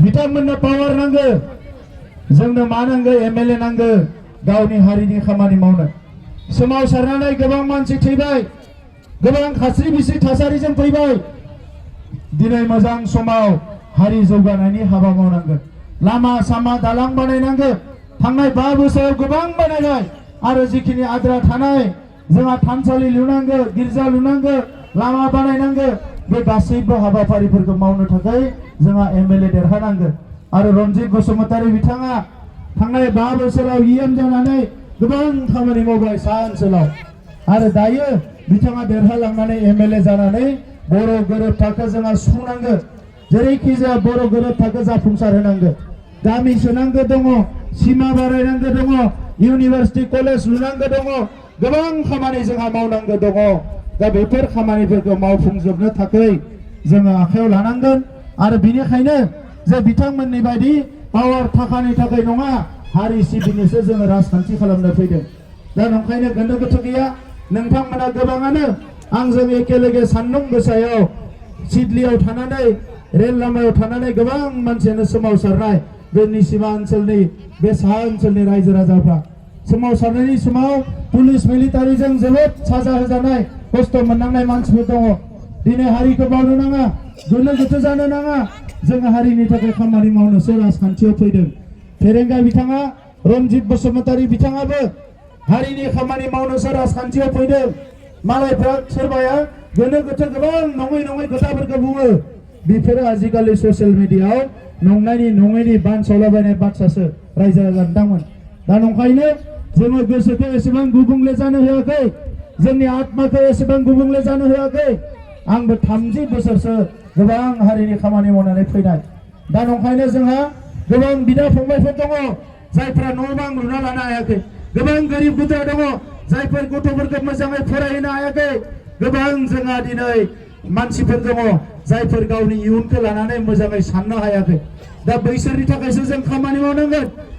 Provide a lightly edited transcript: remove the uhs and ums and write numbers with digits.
बिथांमोननो पावार नांगौ जोंनो मा नांगौ एमएलए नांगौ गावनि हारिनि खामानि मावनो सोमावसारनानै गोबां मानसि थैबाय गोबां खास्रि बिस्रि थासारिजों फैबाय दिनै मोजां समाव हारि जौगानायनि हाबा मावनांगोन लामा सामा दालां बानायनांगौ थांनाय 5 बोसोराव गोबां बानायबाय आरो जिखिनि आद्रा थानाय जोंहा थानसालि लुनांगौ गिर्जा लुनांगौ लामा बानायनांगौ बे गासैबो हाबाफारिफोरखौ मावनो थाखाय जोंहा एमएलए देरहानांगौ आरो रनजित बसुमतारी बिथाङा थांनाय 5 बोसोराव इएम जानानै गोबां खामानि मावबाय सा ओनसोलाव आरो दायो बिथाङा देरहालांनानै एमएलए जानानै बर' गोरोबथाखौ जोंहा सुफुंनांगौ जेरैखि जाया बर' गोरोबथाखौ जाफुंसार होनांगौ गामि सोनांगौ दङ सीमा बारायनांगौ दङ इउनिभार्सिटि कलेज लुनांगौ दङ गोबां खामानि जोंहा मावनांगौ दङ दा बेफोर खामानिफोरखौ मावफुंजोबनो थाखाय जोङो आखायाव लानांगोन आरो बिनिखायनो जे बिथांमोननि बायदि पावार थाखानि थाखाय नङा हारि सिबिनोसो जोङो राजखान्थि खालामनो फैदों दा नंखायनो गोनो गोथो गैया नोंथांमोना गोबाङानो आंजों एखेलगे सान्दुं गोसायाव सिडलियाव थानानै रेल लामायाव थानानै गोबां मानसियानो सोमावसारनाय बे निसिमा ओनसोलनि बे साहा ओनसोलनि रायजो राजाफ्रा सोमावसारनायनि समाव पुलिस मिलिटारिजों जोबोद साजा होजानाय खस्थ' मोननांनाय मानसिफोर दङ दिनै हारिखौ बावनो नाङा गोनो गोथो जानो नाङा जोङो हारिनि थाखाय खामानि मावनोसो राजखान्थियाव फैदों फेरेंगा बिथाङा रनजित बसुमतारी बिथाङाबो हारिनि खामानि मावनोसो राजखान्थियाव फैदों मालायफ्रा सोरबाया गोनो गोथो गोबां नङै खोथाफोरखौ बुङो बेफोरो आजिखालि ससियेल मिडियायाव नंनायनि नङैनि बानसावलाबायनाय बाथ्रासो रायजो राजा नोंथांमोन दा नंखायनो जोङो गोसोखौ एसेबां गुबुंले जानो होआखै जोंनि आत्माखौ एसेबां गुबुंले जानो होआखै आंबो 30 बोसोरसो गोबां हारिनि खामानि मावनानै फैनाय दा नंखायनो जोंहा गोबां बिदा फंबायफोर दङ जायफ्रा न' बां लुना लानो हायाखै गोबां गोरिब गुद्रा दङ जायफोर गथ'फोरखौ मोजाङै फरायहोनो हायाखै गोबां जोंहा दिनै मानसिफोर दङ जायफोर गावनि इयुनखौ लानानै मोजाङै साननो हायाखै दा बैसोरनि थाखायसो जों खामानि मावनांगोन